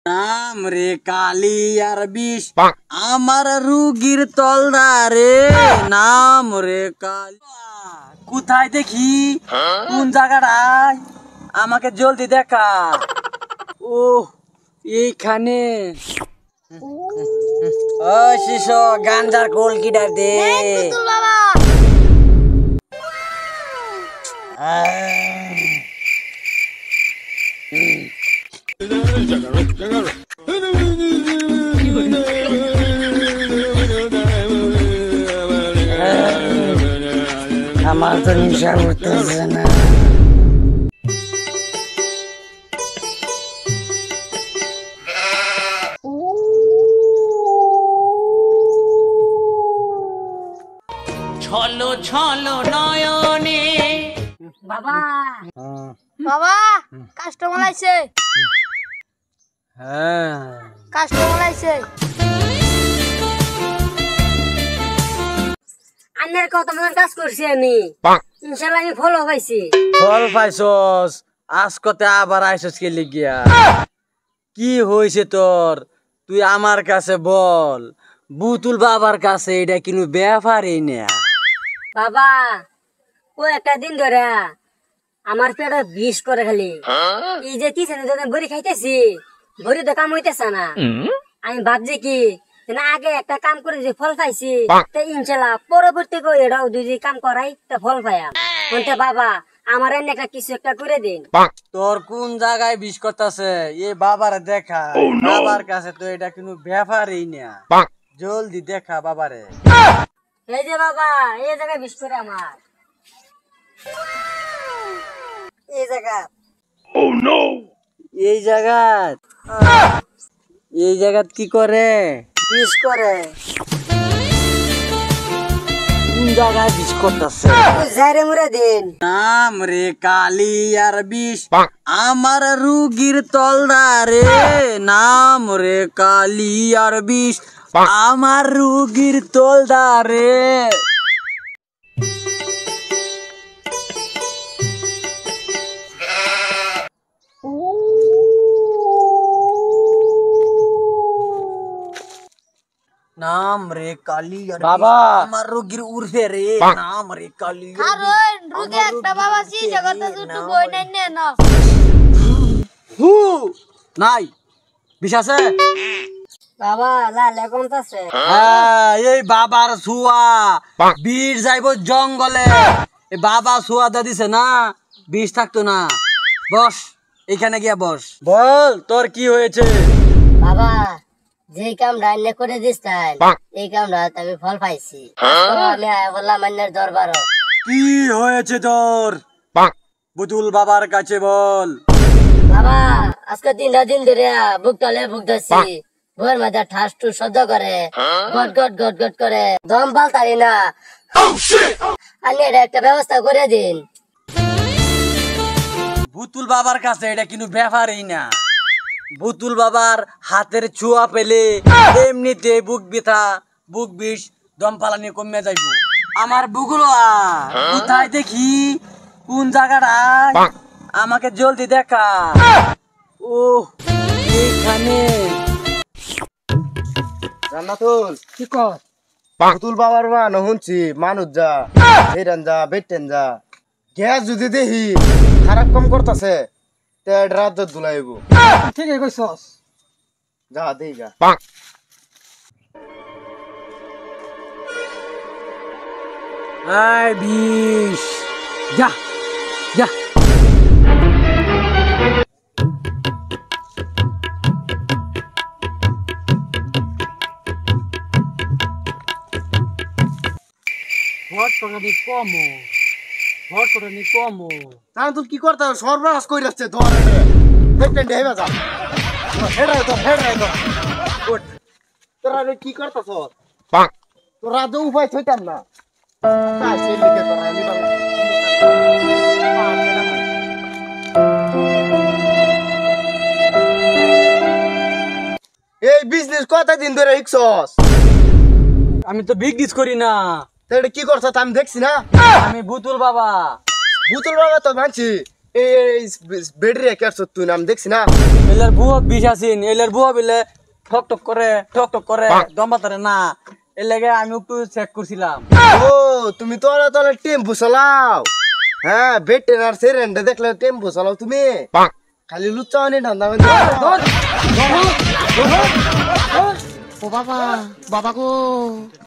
নাম রে কালি আর বিষ আমার রুগীর তলদারে নাম রে কালি। কোথায় দেখি কোন জায়গাটায় আমাকে জলদি দেখা। ও এইখানে। ও শিশু গাঞ্জার কোল কিডার দে। আমার তো নেশা করতেছে না। ছলো ছলো নয়নে। বাবা বাবা কাস্টমার আইছে। হ্যাঁ কাস্টমার আইছে। আন্নের কত মতন কাজ করছি আমি, ইনশাআল্লাহ আমি ফলো পাইছি। ফল পাইছস? আজকতে আবার আইছস কে লিগিয়া? কি হইছে তোর? তুই আমার কাছে বল। বুতুল বাবার কাছে এটা কিন্তু ব্যাপারই না। বাবা ও একটা দিন ধরে আমার পেটে বিষ করে খালি। এই যে তিন বড়ি খাইতেছি, বড়ি তো কাম হইতেছে না। আমি ভাবছি কি না আগে একটা কাম করে যে ফল পাইছি, ইনশাল্লাহ পরবর্তী এটাও দুই কাম করাই তা ফল পাইয়াম। বাবা আমার এনে একটা কিছু একটা করে দিন। তোর কোন জায়গায় বিষ করতেছে এ বাবার দেখা। বাবার কাছে তো এটা কিন্তু ব্যাপারই না। জলদি দেখা বাবারে। এই যে বাবা এই জায়গায় বিষ করে আমার এই জায়গা। এই জায়গাত এই জায়গাত কি করে? বিষ করে। কোন জায়গায় বিষ করতেছে? ঝাড়ে মুড়ে দিন। নাম রে কালি আর বিষ আমার রুগীর তলদারে নাম রে কালি আর বিষ আমার রুগীর তলদারে। নাম রে কালি আর বাবা আমার রোগীর উর্ফে রে নাম রে কালি। কারণ রোগী একটা বাবা সি জগতে দুটো বই নাই না। হু নাই বিষ আছে? বাবা লালে কোনটাছে? হ্যাঁ এই বাবার ছুয়া বিষ যাইব জঙ্গলে। এই বাবা ছুয়া দা দিছে না, বিষ থাকতো না। বস এখানে গিয়া বস। বল তোর কি হয়েছে? বাবা যে কাম রান্না করে দিস্তান এই কাম রাত আমি ফল পাইছি। আমি বললাম মান্নের দরবার। কি হয়েছে তোর? বুতুল বাবার কাছে বল। বাবা আজকে 3 দিন ধরে বুক তলে বুক ধরছি। ভোর মাঝে ঠাস টু সহ্য করে গট গট গট গট করে দম পাল্টারি না। আপনি এটা একটা ব্যবস্থা করে দিন। বুতুল বাবার কাছে এটা কিন্তু ব্যাপারই না। বুতুল বাবার হাতের ছোঁয়া পেলে এমনিতে বুক ব্যথা বুক বিষ দম পালানি কমে যাইব। আমার বুগুলো কোথায় দেখি কোন জায়গাটায় আমাকে জলদি দেখা। ও এইখানে। জান্নাতুল কি কর? বুতুল বাবার মা শুনছি মানুষ যা বেরান যা বেটেন যা গ্যাস যদি দেখি খারাপ কম করতেছে তে রাত দুলাইব। ঠিকই কইছস। যা দেই যা। আয় বিষ যা যা। ভোট করে নি কমো, ভোট করে নি কমো। জান্নাতুল কি করতে সর্বনাশ কই রাখছে ধর বেটেন দেবা যা। হেডাই তো উঠ। তোরা কি করতেছ? তোরা তো উপায় থইতাম না। কাজ সেই লিখে তোরা নিবাল। এই বিজনেস কতদিন ধরে শিখছস? আমি তো বিজনেস করি না। তাহলে কি করছ আমি দেখছি না। আমি বুতুল বাবা। বুতুল বাবা তো মানছি এই বেডরি কেয়ার তুই নাম দেখছি না এলার বুয়া বিষ আছেন এলার বুয়া বিলে ঠক ঠক করে দমবাতারে না এর লাগে আমি একটু চেক করছিলাম ও তুমি তোরা তোরা টেম্পু চালাও হ্যাঁ বেটেনার সেরেন্ডে দেখলে টেম্পু চালাও তুমি খালি লুচ্চাওনি ধান্দা ও বাবা বাবা গো